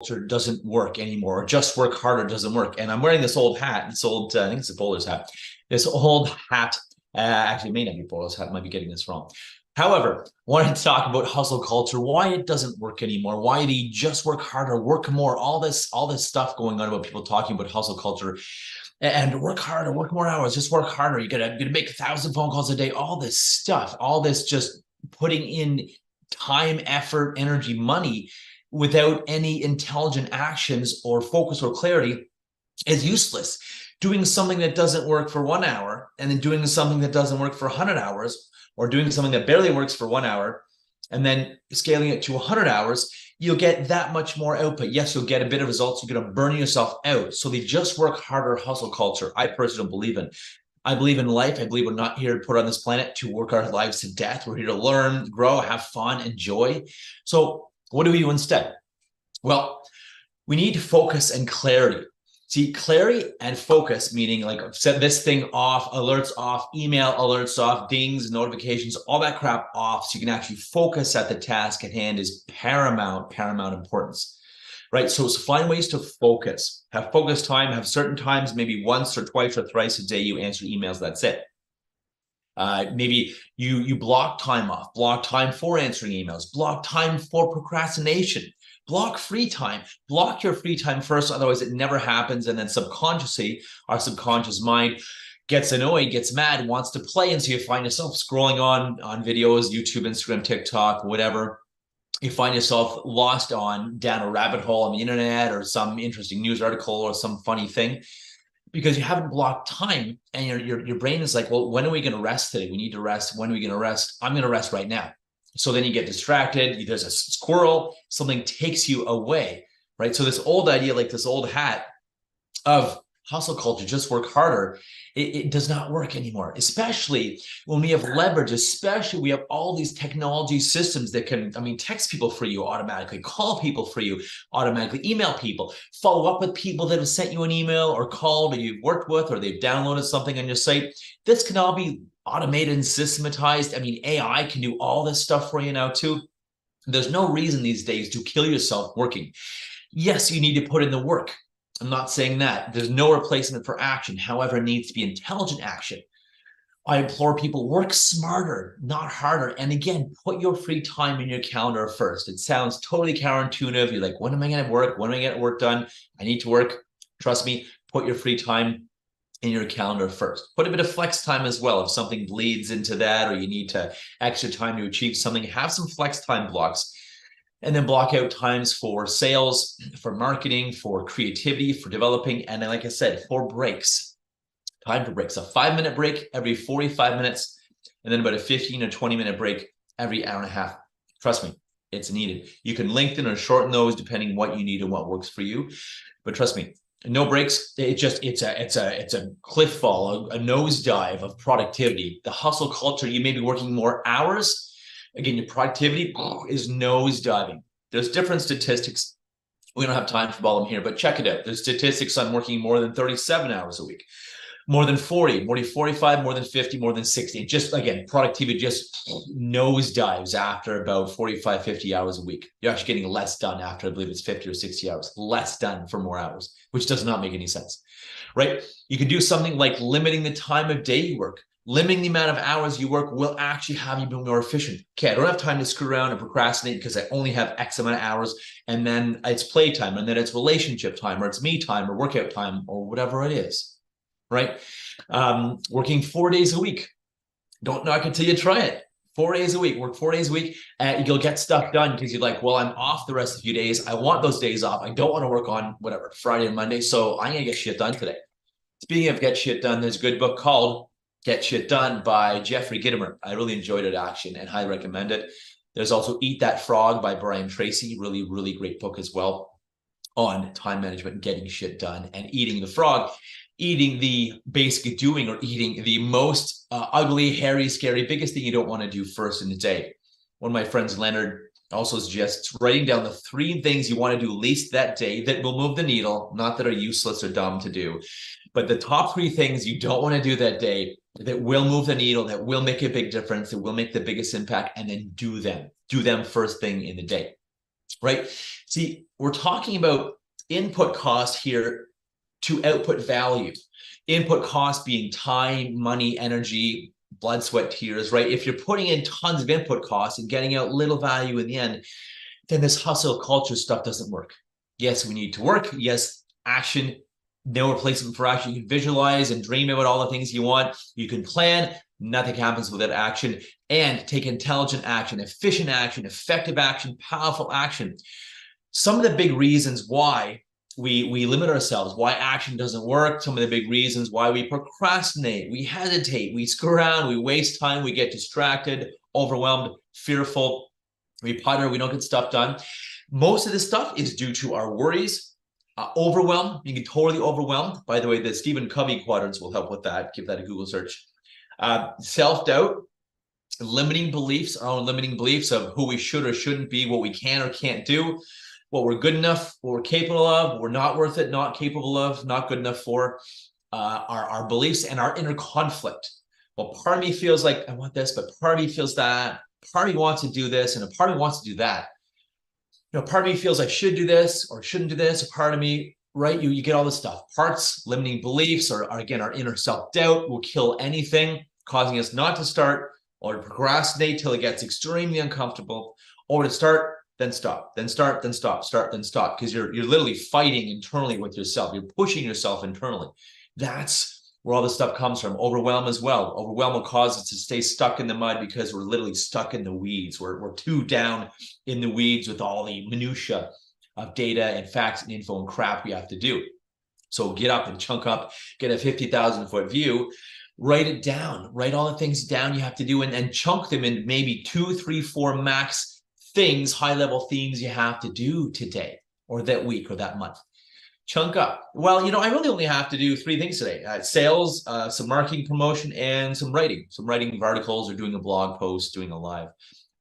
culture doesn't work anymore, or just work harder doesn't work. And I'm wearing this old hat, this old, I think it's a bowler's hat, this old hat. Actually, it may not be bowler's hat, I might be getting this wrong. However, I wanted to talk about hustle culture, why it doesn't work anymore, why they just work harder, work more, all this stuff going on about people talking about hustle culture and work harder, work more hours, just work harder. You're gonna make 1,000 phone calls a day, all this stuff, all this just putting in time, effort, energy, money without any intelligent actions or focus or clarity is useless. Doing something that doesn't work for 1 hour and then doing something that doesn't work for 100 hours, or doing something that barely works for 1 hour and then scaling it to 100 hours, you'll get that much more output. Yes, you'll get a bit of results. You're going to burn yourself out. So they just work harder hustle culture. I personally don't believe in. I believe in life. I believe we're not here to put on this planet to work our lives to death. We're here to learn, grow, have fun, enjoy. So what do we do instead? Well, we need focus and clarity. See, clarity and focus, meaning like set this thing off, alerts off, email alerts off, dings, notifications, all that crap off, so you can actually focus at the task at hand is paramount importance, right? So find ways to focus, have focus time, have certain times, maybe once or twice or thrice a day you answer emails, that's it. Maybe you block time off, block time for answering emails, block time for procrastination, block free time, block your free time first, otherwise it never happens. And then subconsciously, our subconscious mind gets annoyed, gets mad, wants to play. And so you find yourself scrolling on videos, YouTube, Instagram, TikTok, whatever. You find yourself lost down a rabbit hole on the internet or some interesting news article or some funny thing, because you haven't blocked time, and your brain is like, well, when are we going to rest today? We need to rest. When are we going to rest? I'm going to rest right now. So then you get distracted. There's a squirrel, something takes you away, right? So this old idea, like this old hat of hustle culture, just work harder, it does not work anymore, especially when we have leverage, especially we have all these technology systems that can, text people for you automatically, call people for you automatically, email people, follow up with people that have sent you an email or called or you've worked with, or they've downloaded something on your site. This can all be automated and systematized. AI can do all this stuff for you now too. There's no reason these days to kill yourself working. Yes, you need to put in the work. I'm not saying that. There's no replacement for action. However, it needs to be intelligent action. I implore people, work smarter, not harder. And again, put your free time in your calendar first. It sounds totally counterintuitive. You're like, when am I going to work? When am I going to get work done? I need to work. Trust me, put your free time in your calendar first. Put a bit of flex time as well. If something bleeds into that, or you need to extra time to achieve something, have some flex time blocks. And then block out times for sales, for marketing, for creativity, for developing. And then, like I said, for breaks, time for breaks, a 5-minute break every 45 minutes, and then about a 15 or 20-minute break every hour and a half. Trust me, it's needed. You can lengthen or shorten those depending what you need and what works for you. But trust me, no breaks. It's a cliff fall, a nosedive of productivity. The hustle culture, you may be working more hours. Again, your productivity is nosediving. There's different statistics. We don't have time for all of them here, but check it out. There's statistics on working more than 37 hours a week, more than 40, more than 45, more than 50, more than 60. Just, again, productivity just nosedives after about 45, 50 hours a week. You're actually getting less done after, I believe it's 50 or 60 hours, less done for more hours, which does not make any sense, right? You can do something like limiting the time of day you work. Limiting the amount of hours you work will actually have you be more efficient. Okay, I don't have time to screw around and procrastinate because I only have X amount of hours, and then it's playtime, and then it's relationship time, or it's me time, or workout time, or whatever it is, right? Working 4 days a week. Don't knock it till you try it. 4 days a week, work 4 days a week. You'll get stuff done because you're like, well, I'm off the rest of the few days. I want those days off. I don't want to work on whatever, Friday and Monday, so I'm going to get shit done today. Speaking of get shit done, there's a good book called Get Shit Done by Jeffrey Gitomer. I really enjoyed it, actually, and highly recommend it. There's also Eat That Frog by Brian Tracy. Really, really great book as well on time management and getting shit done and eating the frog, eating the basic doing, or eating the most ugly, hairy, scary, biggest thing you don't want to do first in the day. One of my friends, Leonard, also suggests writing down the 3 things you want to do least that day that will move the needle, not that are useless or dumb to do, but the top 3 things you don't want to do that day that will move the needle, that will make a big difference, that will make the biggest impact, and then do them. Do them first thing in the day. right? See, we're talking about input cost here to output value. Input cost being time, money, energy, blood, sweat, tears, right? If you're putting in tons of input costs and getting out little value in the end, then this hustle culture stuff doesn't work. Yes, we need to work. Yes, action, no replacement for action. You can visualize and dream about all the things you want. You can plan. Nothing happens without action. And take intelligent action, efficient action, effective action, powerful action. Some of the big reasons why we limit ourselves, why action doesn't work, some of the big reasons why we procrastinate, we hesitate, we screw around, we waste time, we get distracted, overwhelmed, fearful, we putter, we don't get stuff done. Most of this stuff is due to our worries, overwhelm. You get totally overwhelmed. By the way, the Stephen Covey quadrants will help with that. Give that a Google search. Self-doubt, limiting beliefs, our own limiting beliefs of who we should or shouldn't be, what we can or can't do, what we're good enough, what we're capable of, we're not worth it, not capable of, not good enough for, our beliefs and our inner conflict. Well, part of me feels like I want this, but part of me feels that, part of me wants to do this, and a part of me wants to do that. You know, part of me feels I should do this or shouldn't do this. A part of me, right? You get all this stuff. Parts, limiting beliefs, or again, our inner self-doubt will kill anything, causing us not to start or to procrastinate till it gets extremely uncomfortable, or to start, then stop, then start, then stop, start, then stop, because you're literally fighting internally with yourself. You're pushing yourself internally. That's where all this stuff comes from. Overwhelm as well. Overwhelm will cause us to stay stuck in the mud because we're literally stuck in the weeds. We're too down in the weeds with all the minutia of data and facts and info and crap we have to do. So get up and chunk up, get a 50,000 foot view, write it down, write all the things down you have to do, and chunk them in maybe 2, 3, 4 max things, high level themes you have to do today or that week or that month. Chunk up. Well, you know, I really only have to do 3 things today. Sales, some marketing promotion, and some writing of articles or doing a blog post, doing a live.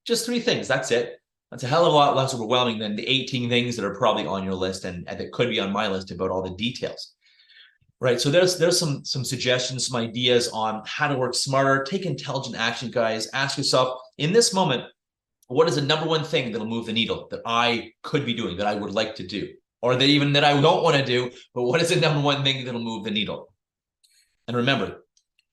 Just 3 things. That's it. That's a hell of a lot less overwhelming than the 18 things that are probably on your list and that could be on my list about all the details. Right. So there's some suggestions, some ideas on how to work smarter. Take intelligent action, guys. Ask yourself in this moment, what is the number one thing that'll move the needle that I could be doing, that I would like to do? Or that even that I don't want to do, but what is the number one thing that'll move the needle? And remember,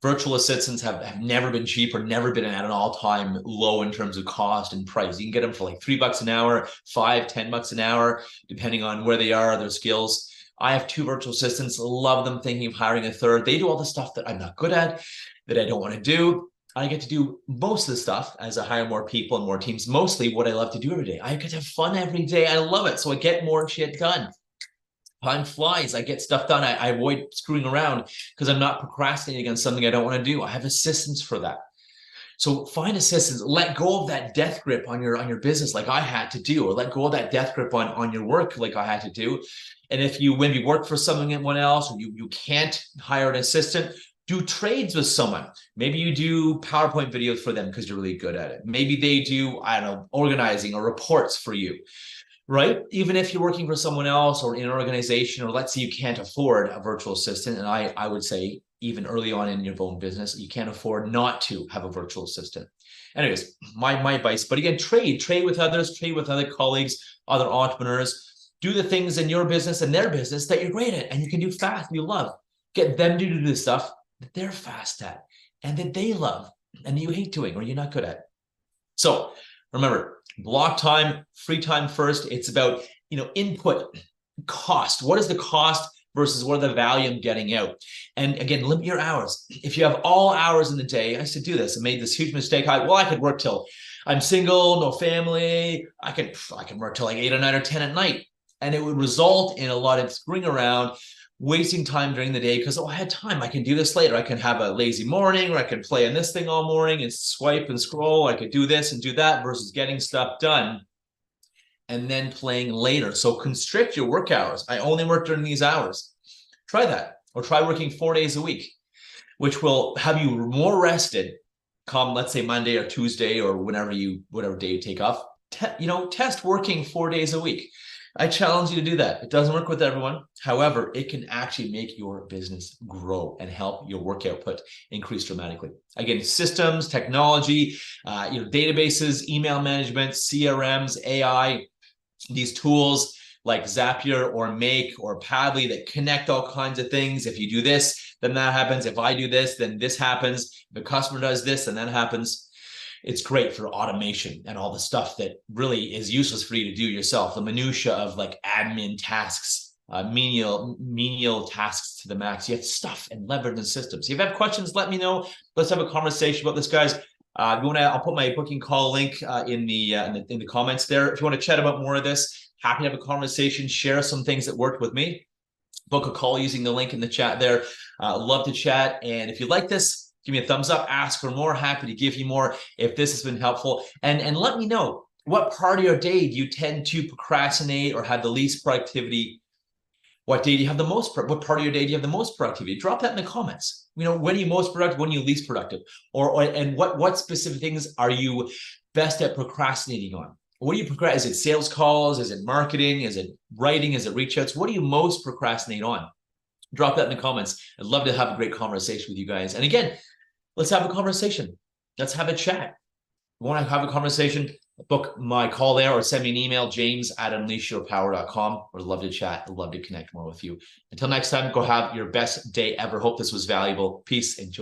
virtual assistants have never been cheap or never been at an all-time low in terms of cost and price. You can get them for like $3 an hour, $5, $10 an hour, depending on where they are, their skills. I have 2 virtual assistants, love them, thinking of hiring a third. They do all the stuff that I'm not good at, that I don't want to do. I get to do most of the stuff as I hire more people and more teams, mostly what I love to do every day. I get to have fun every day. I love it. So I get more shit done. Time flies. I get stuff done. I avoid screwing around because I'm not procrastinating on something I don't want to do. I have assistants for that. So find assistants. Let go of that death grip on your business like I had to do, or let go of that death grip on your work like I had to do. And if you maybe work for someone else, or you can't hire an assistant, do trades with someone. Maybe you do PowerPoint videos for them because you're really good at it. Maybe they do, I don't know, organizing or reports for you, right? Even if you're working for someone else or in an organization, or let's say you can't afford a virtual assistant. And I would say even early on in your own business, you can't afford not to have a virtual assistant. Anyways, my advice, but again, trade with others, trade with other colleagues, other entrepreneurs, do the things in your business and their business that you're great at and you can do fast, you love. Get them to do the stuff that they're fast at and that they love and you hate doing or you're not good at. So remember, block time, free time first. It's about, input cost. What is the cost versus what are the value I'm getting out? And again, limit your hours. If you have all hours in the day, I used to do this. I made this huge mistake. I could work till I'm single, no family. I can work till like 8 or 9 or 10 at night. And it would result in a lot of screwing around, wasting time during the day because, I had time. I can do this later. I can have a lazy morning, or I can play on this thing all morning and swipe and scroll. I could do this and do that versus getting stuff done and then playing later. So constrict your work hours. I only work during these hours. Try that, or try working 4 days a week, which will have you more rested come, let's say, Monday or Tuesday or whatever day you take off. Test working 4 days a week. I challenge you to do that. It doesn't work with everyone. However, it can actually make your business grow and help your work output increase dramatically. Again, systems, technology, databases, email management, CRMs, AI, these tools like Zapier or Make or Padly that connect all kinds of things. If you do this, then that happens. If I do this, then this happens. If a customer does this, then that happens. It's great for automation and all the stuff that really is useless for you to do yourself. The minutia of like admin tasks, menial tasks to the max. You have stuff and leverage and systems. If you have questions, let me know. Let's have a conversation about this, guys. I'll put my booking call link in the comments there. If you want to chat about more of this, happy to have a conversation, share some things that worked with me. Book a call using the link in the chat there. Love to chat. And if you like this, give me a thumbs up, ask for more. Happy to give you more if this has been helpful. And let me know, what part of your day do you tend to procrastinate or have the least productivity? What day do you have the most? What part of your day do you have the most productivity? Drop that in the comments. You know, when are you most productive? When are you least productive? And what specific things are you best at procrastinating on? What do you procrastinate? Is it sales calls? Is it marketing? Is it writing? Is it reach outs? What do you most procrastinate on? Drop that in the comments. I'd love to have a great conversation with you guys. And again, let's have a conversation. Let's have a chat. You want to have a conversation? Book my call there or send me an email, james@unleashyourpower.com. Would love to chat. I'd love to connect more with you. Until next time, go have your best day ever. Hope this was valuable. Peace. Enjoy.